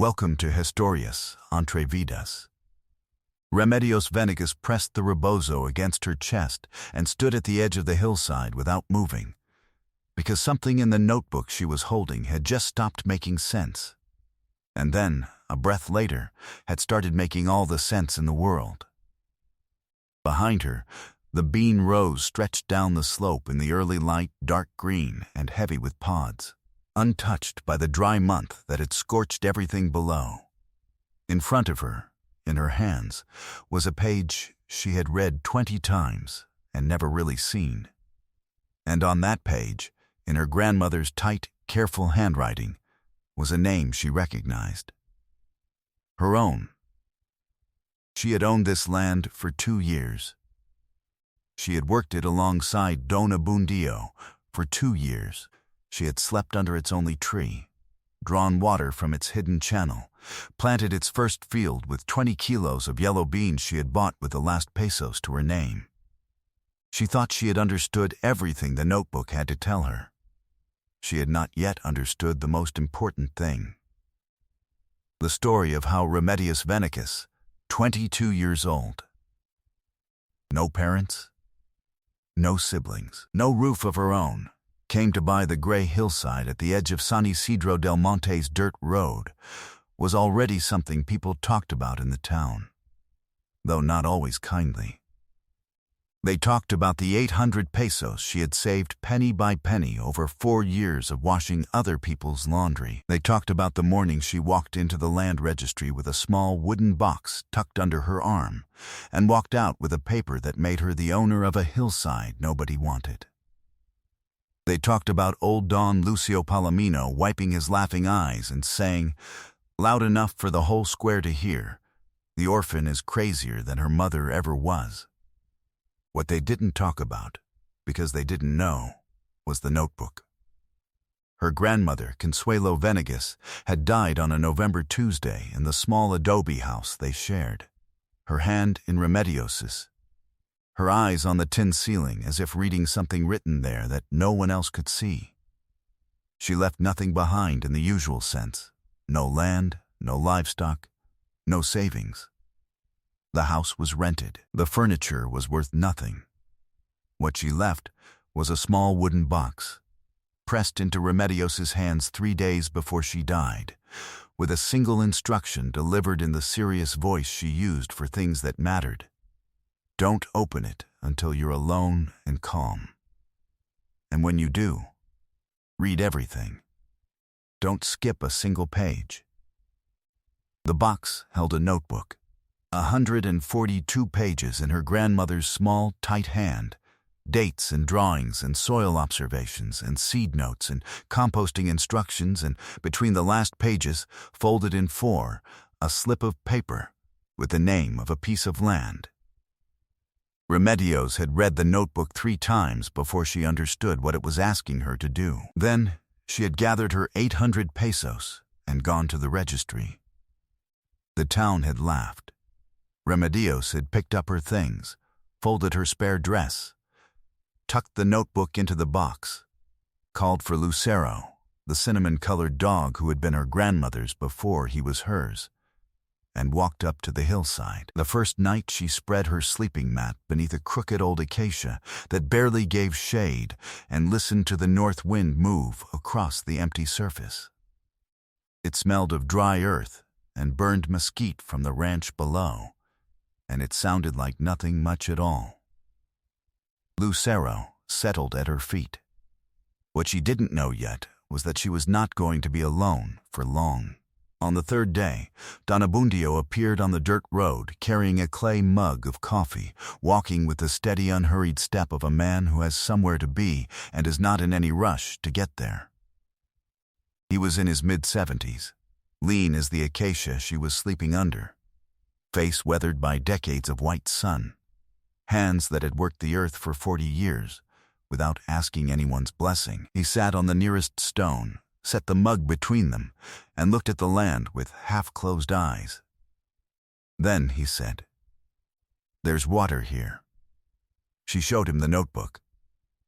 Welcome to Historias Entre Vidas. Remedios Venegas pressed the rebozo against her chest and stood at the edge of the hillside without moving, because something in the notebook she was holding had just stopped making sense, and then, a breath later, had started making all the sense in the world. Behind her, the bean rose stretched down the slope in the early light, dark green and heavy with pods, untouched by the dry month that had scorched everything below. In front of her, in her hands, was a page she had read 20 times and never really seen. And on that page, in her grandmother's tight, careful handwriting, was a name she recognized. Her own. She had owned this land for 2 years. She had worked it alongside Don Abundio for 2 years. She had slept under its only tree, drawn water from its hidden channel, planted its first field with 20 kilos of yellow beans she had bought with the last pesos to her name. She thought she had understood everything the notebook had to tell her. She had not yet understood the most important thing. The story of how Remedios Venegas, 22 years old, no parents, no siblings, no roof of her own, came to buy the gray hillside at the edge of San Isidro del Monte's dirt road, was already something people talked about in the town, though not always kindly. They talked about the 800 pesos she had saved penny by penny over 4 years of washing other people's laundry. They talked about the morning she walked into the land registry with a small wooden box tucked under her arm and walked out with a paper that made her the owner of a hillside nobody wanted. They talked about old Don Lucio Palomino wiping his laughing eyes and saying, loud enough for the whole square to hear, "The orphan is crazier than her mother ever was." What they didn't talk about, because they didn't know, was the notebook. Her grandmother, Consuelo Venegas, had died on a November Tuesday in the small adobe house they shared, her hand in Remedios's, her eyes on the tin ceiling as if reading something written there that no one else could see. She left nothing behind in the usual sense, no land, no livestock, no savings. The house was rented. The furniture was worth nothing. What she left was a small wooden box, pressed into Remedios's hands 3 days before she died, with a single instruction delivered in the serious voice she used for things that mattered. Don't open it until you're alone and calm. And when you do, read everything. Don't skip a single page. The box held a notebook, 142 pages in her grandmother's small, tight hand, dates and drawings and soil observations and seed notes and composting instructions, and between the last pages, folded in 4, a slip of paper with the name of a piece of land. Remedios had read the notebook 3 times before she understood what it was asking her to do. Then she had gathered her 800 pesos and gone to the registry. The town had laughed. Remedios had picked up her things, folded her spare dress, tucked the notebook into the box, called for Lucero, the cinnamon-colored dog who had been her grandmother's before he was hers, and walked up to the hillside. The first night she spread her sleeping mat beneath a crooked old acacia that barely gave shade and listened to the north wind move across the empty surface. It smelled of dry earth and burned mesquite from the ranch below, and it sounded like nothing much at all. Lucero settled at her feet. What she didn't know yet was that she was not going to be alone for long. On the 3rd day, Don Abundio appeared on the dirt road carrying a clay mug of coffee, walking with the steady, unhurried step of a man who has somewhere to be and is not in any rush to get there. He was in his mid-70s, lean as the acacia she was sleeping under, face weathered by decades of white sun, hands that had worked the earth for 40 years without asking anyone's blessing. He sat on the nearest stone, set the mug between them, and looked at the land with half-closed eyes. Then he said, "There's water here." She showed him the notebook.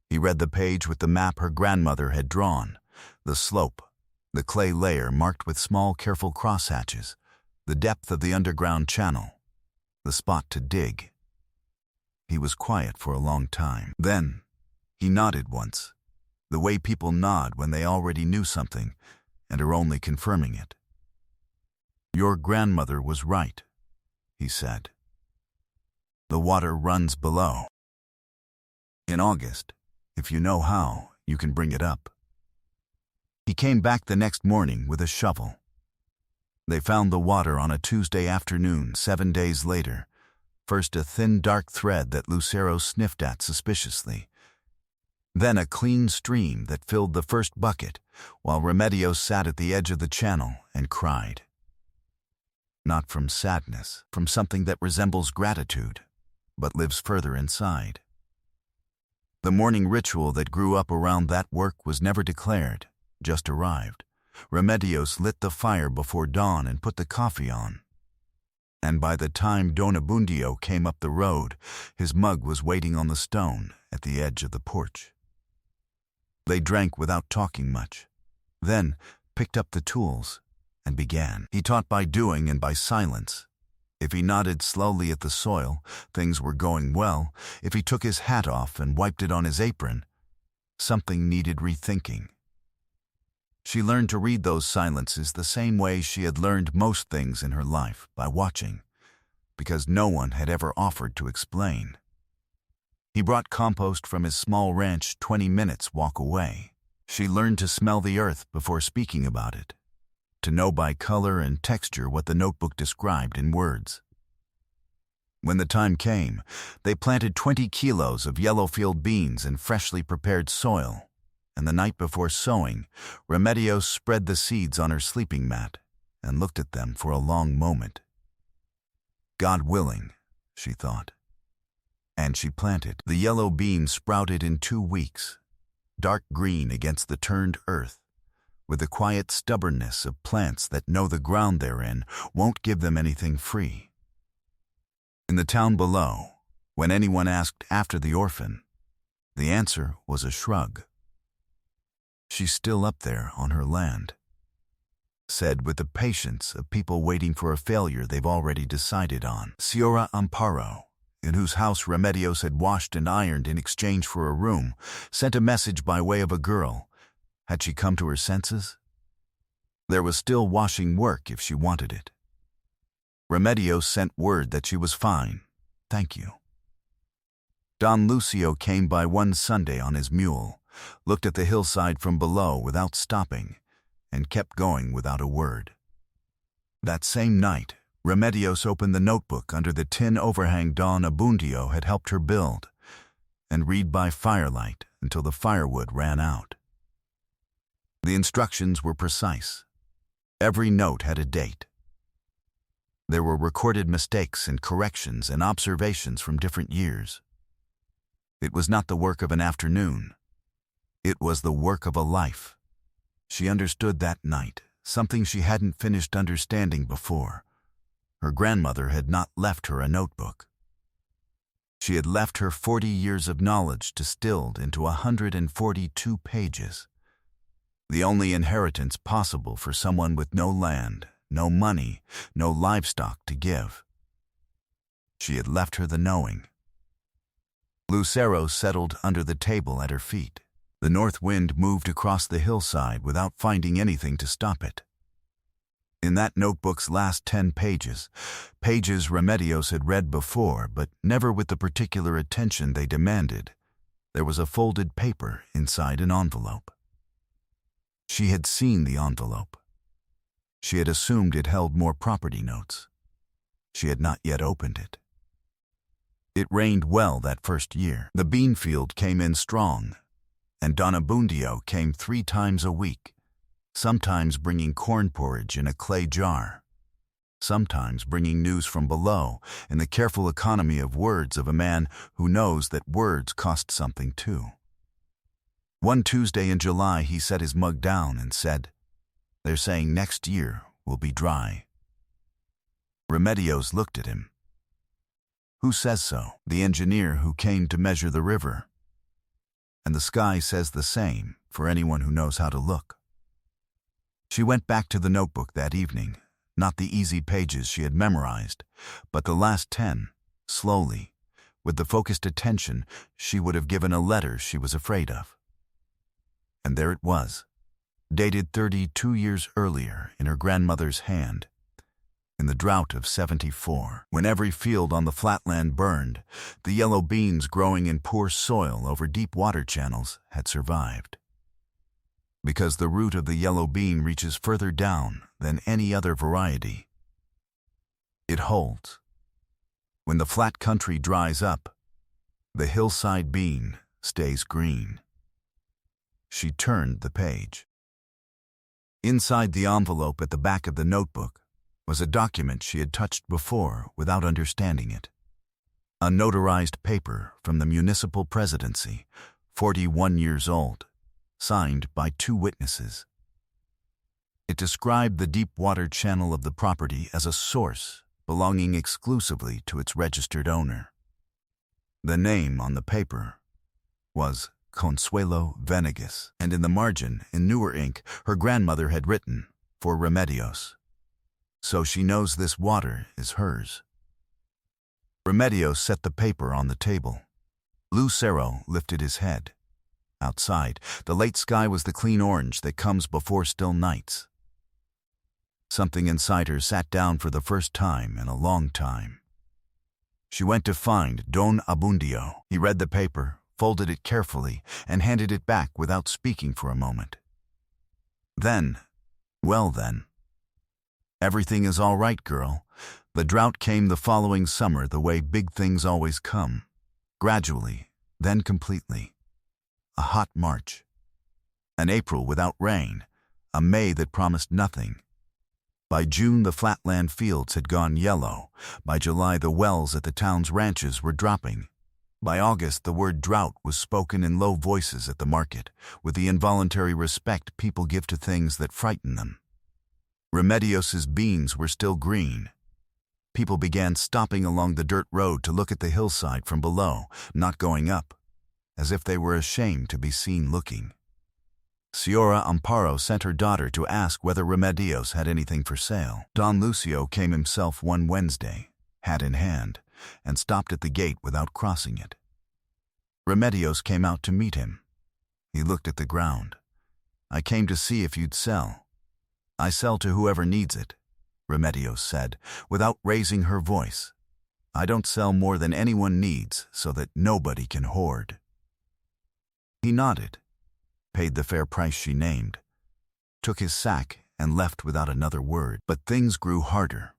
He read the page with the map her grandmother had drawn, the slope, the clay layer marked with small, careful crosshatches, the depth of the underground channel, the spot to dig. He was quiet for a long time. Then, he nodded once, the way people nod when they already knew something and are only confirming it. "Your grandmother was right," he said. "The water runs below. In August, if you know how, you can bring it up." He came back the next morning with a shovel. They found the water on a Tuesday afternoon 7 days later, first a thin dark thread that Lucero sniffed at suspiciously, then a clean stream that filled the first bucket, while Remedios sat at the edge of the channel and cried. Not from sadness, from something that resembles gratitude, but lives further inside. The morning ritual that grew up around that work was never declared, just arrived. Remedios lit the fire before dawn and put the coffee on. And by the time Don Abundio came up the road, his mug was waiting on the stone at the edge of the porch. They drank without talking much, then picked up the tools and began. He taught by doing and by silence. If he nodded slowly at the soil, things were going well. If he took his hat off and wiped it on his apron, something needed rethinking. She learned to read those silences the same way she had learned most things in her life, by watching, because no one had ever offered to explain. He brought compost from his small ranch 20 minutes walk away. She learned to smell the earth before speaking about it, to know by color and texture what the notebook described in words. When the time came, they planted 20 kilos of yellow field beans in freshly prepared soil, and the night before sowing, Remedios spread the seeds on her sleeping mat and looked at them for a long moment. God willing, she thought. And she planted. The yellow beans sprouted in 2 weeks, dark green against the turned earth, with the quiet stubbornness of plants that know the ground they're in won't give them anything free. In the town below, when anyone asked after the orphan, the answer was a shrug. "She's still up there on her land," said with the patience of people waiting for a failure they've already decided on. Señora Amparo, in whose house Remedios had washed and ironed in exchange for a room, sent a message by way of a girl. Had she come to her senses? There was still washing work if she wanted it. Remedios sent word that she was fine. Thank you. Don Lucio came by one Sunday on his mule, looked at the hillside from below without stopping, and kept going without a word. That same night, Remedios opened the notebook under the tin overhang Don Abundio had helped her build, and read by firelight until the firewood ran out. The instructions were precise. Every note had a date. There were recorded mistakes and corrections and observations from different years. It was not the work of an afternoon. It was the work of a life. She understood that night, something she hadn't finished understanding before. Her grandmother had not left her a notebook. She had left her 40 years of knowledge distilled into 142 pages. The only inheritance possible for someone with no land, no money, no livestock to give. She had left her the knowing. Lucero settled under the table at her feet. The north wind moved across the hillside without finding anything to stop it. In that notebook's last 10 pages, pages Remedios had read before, but never with the particular attention they demanded, there was a folded paper inside an envelope. She had seen the envelope. She had assumed it held more property notes. She had not yet opened it. It rained well that first year. The bean field came in strong, and Don Abundio came 3 times a week, sometimes bringing corn porridge in a clay jar, sometimes bringing news from below in the careful economy of words of a man who knows that words cost something too. One Tuesday in July he set his mug down and said, "They're saying next year will be dry." Remedios looked at him. "Who says so?" "The engineer who came to measure the river. And the sky says the same for anyone who knows how to look." She went back to the notebook that evening, not the easy pages she had memorized, but the last 10, slowly, with the focused attention she would have given a letter she was afraid of. And there it was, dated 32 years earlier in her grandmother's hand, in the drought of '74, when every field on the flatland burned, the yellow beans growing in poor soil over deep water channels had survived. Because the root of the yellow bean reaches further down than any other variety. It holds. When the flat country dries up, the hillside bean stays green. She turned the page. Inside the envelope at the back of the notebook was a document she had touched before without understanding it. A notarized paper from the municipal presidency, 41 years old, signed by 2 witnesses. It described the deep water channel of the property as a source belonging exclusively to its registered owner. The name on the paper was Consuelo Venegas, and in the margin, in newer ink, her grandmother had written, "For Remedios." So she knows this water is hers. Remedios set the paper on the table. Lucero lifted his head. Outside, the late sky was the clean orange that comes before still nights. Something inside her sat down for the first time in a long time. She went to find Don Abundio. He read the paper, folded it carefully, and handed it back without speaking for a moment. Then, well then, everything is all right, girl. The drought came the following summer the way big things always come. Gradually, then completely. A hot March. An April without rain. A May that promised nothing. By June, the flatland fields had gone yellow. By July, the wells at the town's ranches were dropping. By August, the word drought was spoken in low voices at the market, with the involuntary respect people give to things that frighten them. Remedios's beans were still green. People began stopping along the dirt road to look at the hillside from below, not going up, as if they were ashamed to be seen looking. Señora Amparo sent her daughter to ask whether Remedios had anything for sale. Don Lucio came himself one Wednesday, hat in hand, and stopped at the gate without crossing it. Remedios came out to meet him. He looked at the ground. "I came to see if you'd sell." "I sell to whoever needs it," Remedios said, without raising her voice. "I don't sell more than anyone needs so that nobody can hoard." He nodded, paid the fair price she named, took his sack and left without another word. But things grew harder.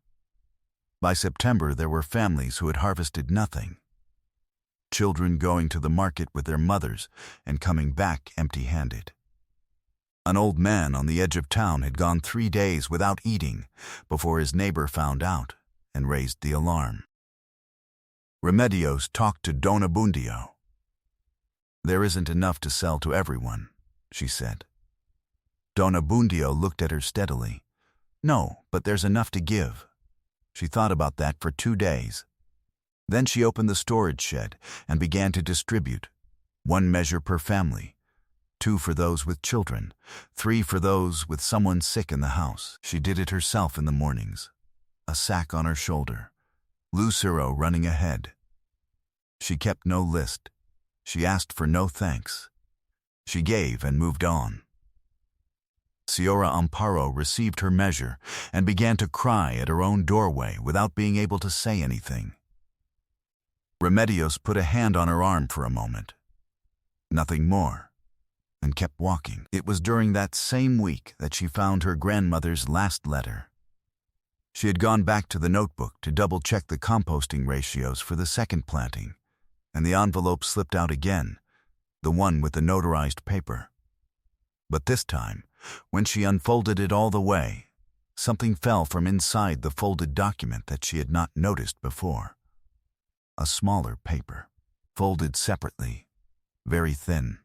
By September, there were families who had harvested nothing. Children going to the market with their mothers and coming back empty-handed. An old man on the edge of town had gone 3 days without eating before his neighbor found out and raised the alarm. Remedios talked to Don Abundio. "There isn't enough to sell to everyone," she said. Don Abundio looked at her steadily. "No, but there's enough to give." She thought about that for 2 days. Then she opened the storage shed and began to distribute, 1 measure per family, 2 for those with children, 3 for those with someone sick in the house. She did it herself in the mornings, a sack on her shoulder, Lucero running ahead. She kept no list. She asked for no thanks. She gave and moved on. Señora Amparo received her measure and began to cry at her own doorway without being able to say anything. Remedios put a hand on her arm for a moment. Nothing more, and kept walking. It was during that same week that she found her grandmother's last letter. She had gone back to the notebook to double-check the composting ratios for the second planting, and the envelope slipped out again, the one with the notarized paper. But this time, when she unfolded it all the way, something fell from inside the folded document that she had not noticed before. A smaller paper, folded separately, very thin,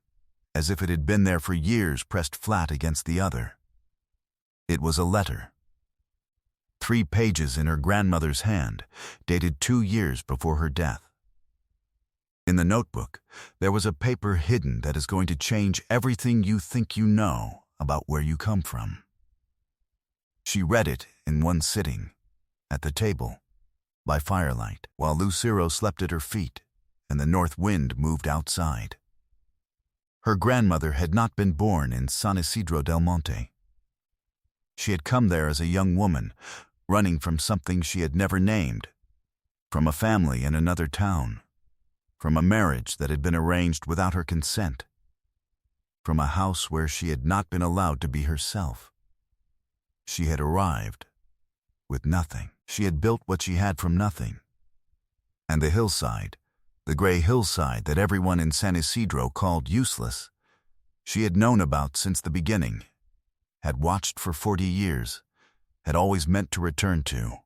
as if it had been there for years pressed flat against the other. It was a letter. 3 pages in her grandmother's hand, dated 2 years before her death. In the notebook, there was a paper hidden that is going to change everything you think you know about where you come from. She read it in one sitting, at the table, by firelight, while Lucero slept at her feet and the north wind moved outside. Her grandmother had not been born in San Isidro del Monte. She had come there as a young woman, running from something she had never named, from a family in another town, from a marriage that had been arranged without her consent, from a house where she had not been allowed to be herself. She had arrived with nothing. She had built what she had from nothing. And the hillside, the gray hillside that everyone in San Isidro called useless, she had known about since the beginning, had watched for 40 years, had always meant to return to.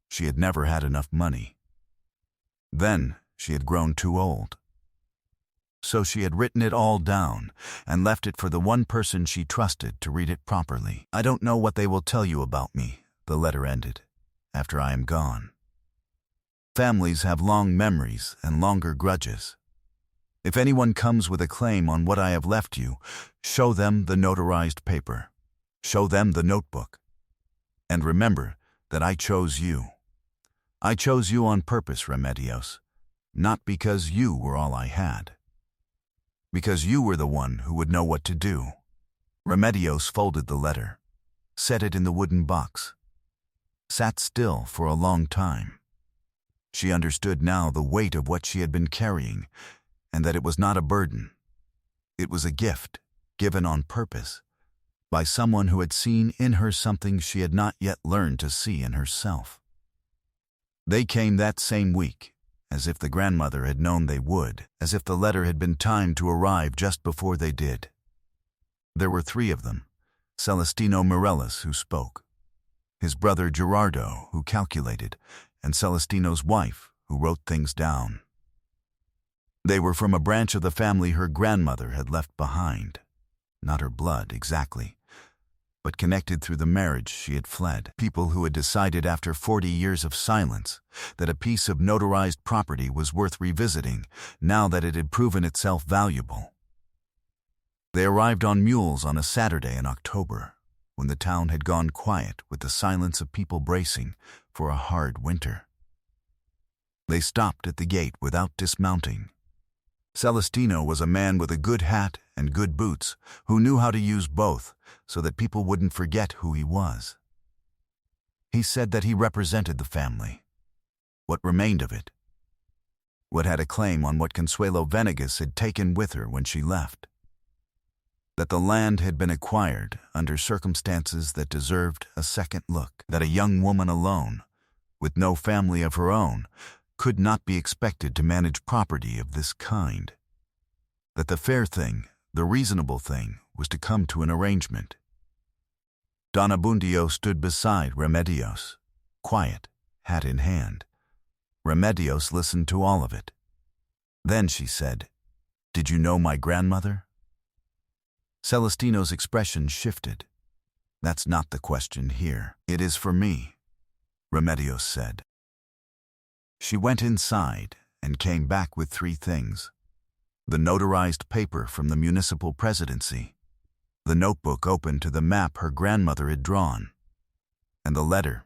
She had never had enough money. Then she had grown too old. So she had written it all down and left it for the one person she trusted to read it properly. "I don't know what they will tell you about me," the letter ended, "after I am gone. Families have long memories and longer grudges. If anyone comes with a claim on what I have left you, show them the notarized paper. Show them the notebook. And remember that I chose you. I chose you on purpose, Remedios, not because you were all I had. Because you were the one who would know what to do." Remedios folded the letter, set it in the wooden box, sat still for a long time. She understood now the weight of what she had been carrying, and that it was not a burden. It was a gift, given on purpose, by someone who had seen in her something she had not yet learned to see in herself. They came that same week, as if the grandmother had known they would, as if the letter had been timed to arrive just before they did. There were 3 of them, Celestino Mireles, who spoke, his brother Gerardo, who calculated, and Celestino's wife, who wrote things down. They were from a branch of the family her grandmother had left behind, not her blood exactly, but connected through the marriage she had fled. People who had decided after 40 years of silence that a piece of notarized property was worth revisiting now that it had proven itself valuable. They arrived on mules on a Saturday in October, when the town had gone quiet with the silence of people bracing for a hard winter. They stopped at the gate without dismounting. Celestino was a man with a good hat and good boots who knew how to use both so that people wouldn't forget who he was. He said that he represented the family, what remained of it, what had a claim on what Consuelo Venegas had taken with her when she left, that the land had been acquired under circumstances that deserved a second look, that a young woman alone, with no family of her own, could not be expected to manage property of this kind, that the fair thing, the reasonable thing, was to come to an arrangement. Don Abundio stood beside Remedios, quiet, hat in hand. Remedios listened to all of it. Then she said, "Did you know my grandmother?" Celestino's expression shifted. "That's not the question here. It is for me," Remedios said. She went inside and came back with 3 things: the notarized paper from the municipal presidency, the notebook open to the map her grandmother had drawn, and the letter,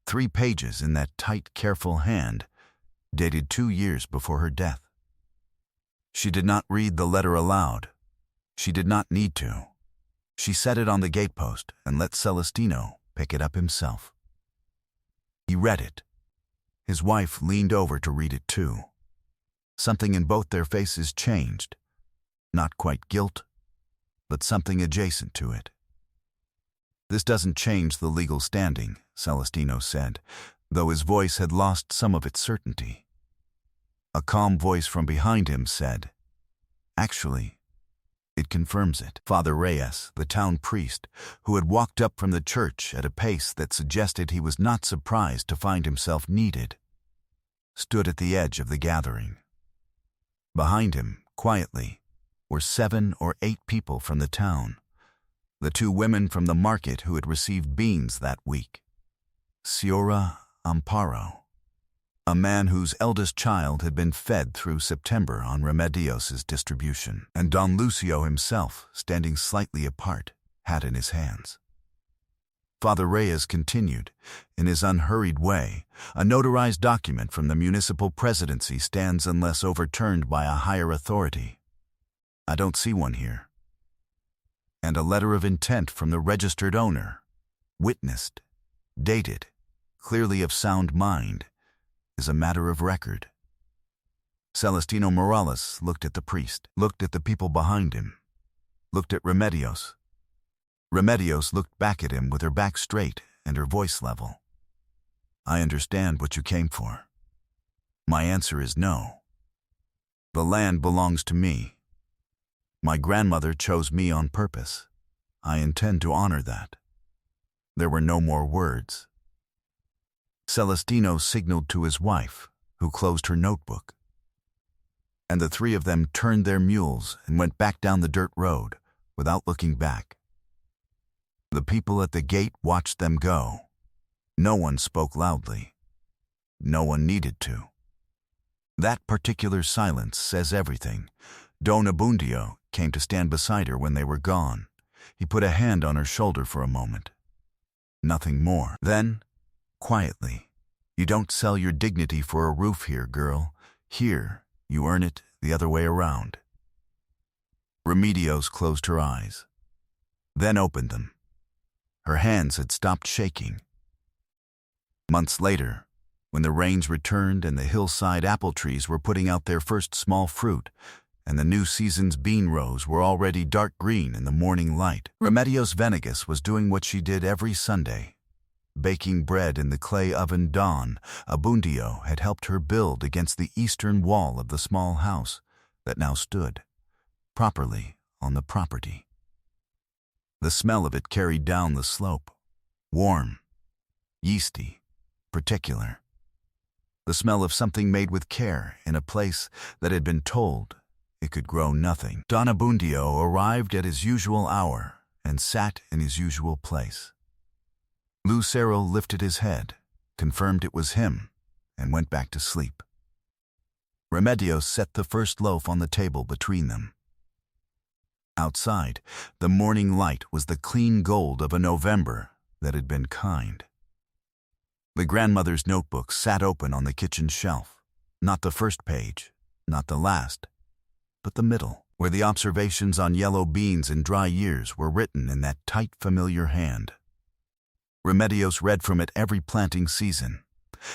3 pages in that tight, careful hand, dated 2 years before her death. She did not read the letter aloud. She did not need to. She set it on the gatepost and let Celestino pick it up himself. He read it. His wife leaned over to read it too. Something in both their faces changed. Not quite guilt, but something adjacent to it. "This doesn't change the legal standing," Celestino said, though his voice had lost some of its certainty. A calm voice from behind him said, "Actually, it confirms it." Father Reyes, the town priest, who had walked up from the church at a pace that suggested he was not surprised to find himself needed, stood at the edge of the gathering. Behind him, quietly, were 7 or 8 people from the town, the 2 women from the market who had received beans that week, Señora Amparo, a man whose eldest child had been fed through September on Remedios's distribution, and Don Lucio himself, standing slightly apart, hat in his hands. Father Reyes continued, in his unhurried way. A notarized document from the municipal presidency stands unless overturned by a higher authority. I don't see one here. And a letter of intent from the registered owner, witnessed, dated, clearly of sound mind, is a matter of record. Celestino Morales looked at the priest, looked at the people behind him, looked at Remedios. Remedios looked back at him with her back straight and her voice level. I understand what you came for. My answer is no. The land belongs to me. My grandmother chose me on purpose. I intend to honor that. There were no more words. Celestino signaled to his wife, who closed her notebook. And the three of them turned their mules and went back down the dirt road without looking back. The people at the gate watched them go. No one spoke loudly. No one needed to. That particular silence says everything. Don Abundio came to stand beside her when they were gone. He put a hand on her shoulder for a moment. Nothing more. Then, quietly, you don't sell your dignity for a roof here, girl. Here, you earn it the other way around. Remedios closed her eyes, then opened them. Her hands had stopped shaking. Months later, when the rains returned and the hillside apple trees were putting out their first small fruit, and the new season's bean rows were already dark green in the morning light, Remedios Venegas was doing what she did every Sunday. Baking bread in the clay oven Don Abundio had helped her build against the eastern wall of the small house that now stood, properly, on the property. The smell of it carried down the slope, warm, yeasty, particular. The smell of something made with care in a place that had been told it could grow nothing. Don Abundio arrived at his usual hour and sat in his usual place. Lucero lifted his head, confirmed it was him, and went back to sleep. Remedios set the first loaf on the table between them. Outside, the morning light was the clean gold of a November that had been kind. The grandmother's notebook sat open on the kitchen shelf, not the first page, not the last, but the middle, where the observations on yellow beans in dry years were written in that tight, familiar hand. Remedios read from it every planting season,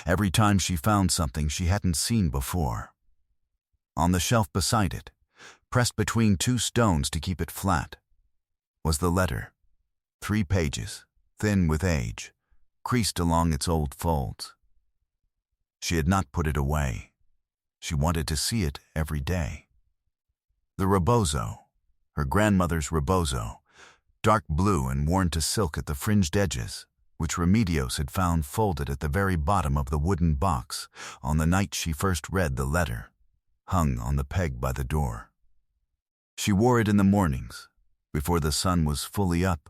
every time she found something she hadn't seen before. On the shelf beside it, pressed between two stones to keep it flat, was the letter, 3 pages, thin with age, creased along its old folds. She had not put it away. She wanted to see it every day. The rebozo, her grandmother's rebozo, dark blue and worn to silk at the fringed edges, which Remedios had found folded at the very bottom of the wooden box on the night she first read the letter, hung on the peg by the door. She wore it in the mornings, before the sun was fully up,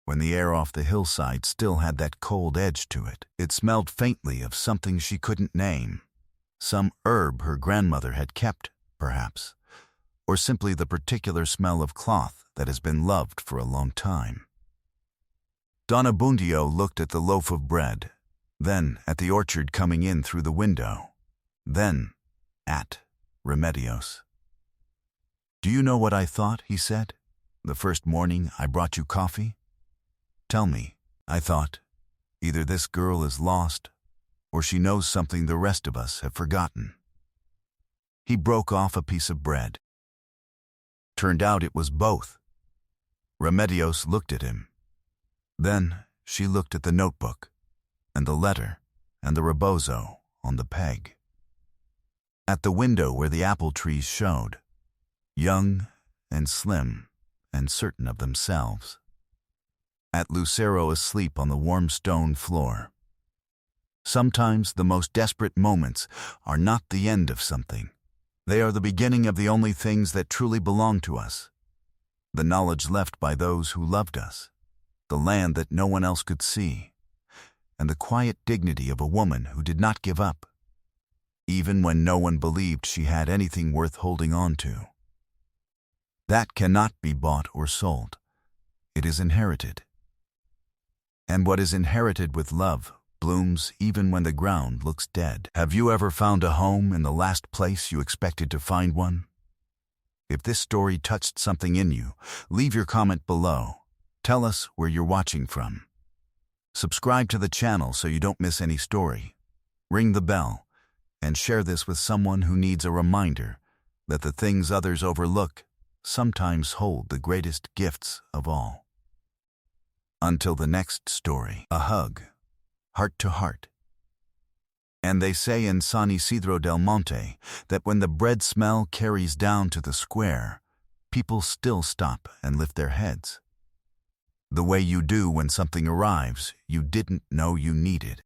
when the air off the hillside still had that cold edge to it. It smelled faintly of something she couldn't name, some herb her grandmother had kept, perhaps, or simply the particular smell of cloth that has been loved for a long time. Don Abundio looked at the loaf of bread, then at the orchard coming in through the window, then at Remedios. "Do you know what I thought," he said, "the first morning I brought you coffee? Tell me." I thought, either this girl is lost, or she knows something the rest of us have forgotten. He broke off a piece of bread. Turned out it was both. Remedios looked at him. Then she looked at the notebook, and the letter, and the rebozo on the peg. At the window where the apple trees showed, young and slim and certain of themselves. At Lucero asleep on the warm stone floor. Sometimes the most desperate moments are not the end of something. They are the beginning of the only things that truly belong to us. The knowledge left by those who loved us, the land that no one else could see, and the quiet dignity of a woman who did not give up, even when no one believed she had anything worth holding on to. That cannot be bought or sold. It is inherited. And what is inherited with love blooms even when the ground looks dead. Have you ever found a home in the last place you expected to find one? If this story touched something in you, leave your comment below. Tell us where you're watching from. Subscribe to the channel so you don't miss any story. Ring the bell and share this with someone who needs a reminder that the things others overlook sometimes hold the greatest gifts of all. Until the next story, a hug, heart to heart. And they say in San Isidro del Monte that when the bread smell carries down to the square, people still stop and lift their heads. The way you do when something arrives you didn't know you needed.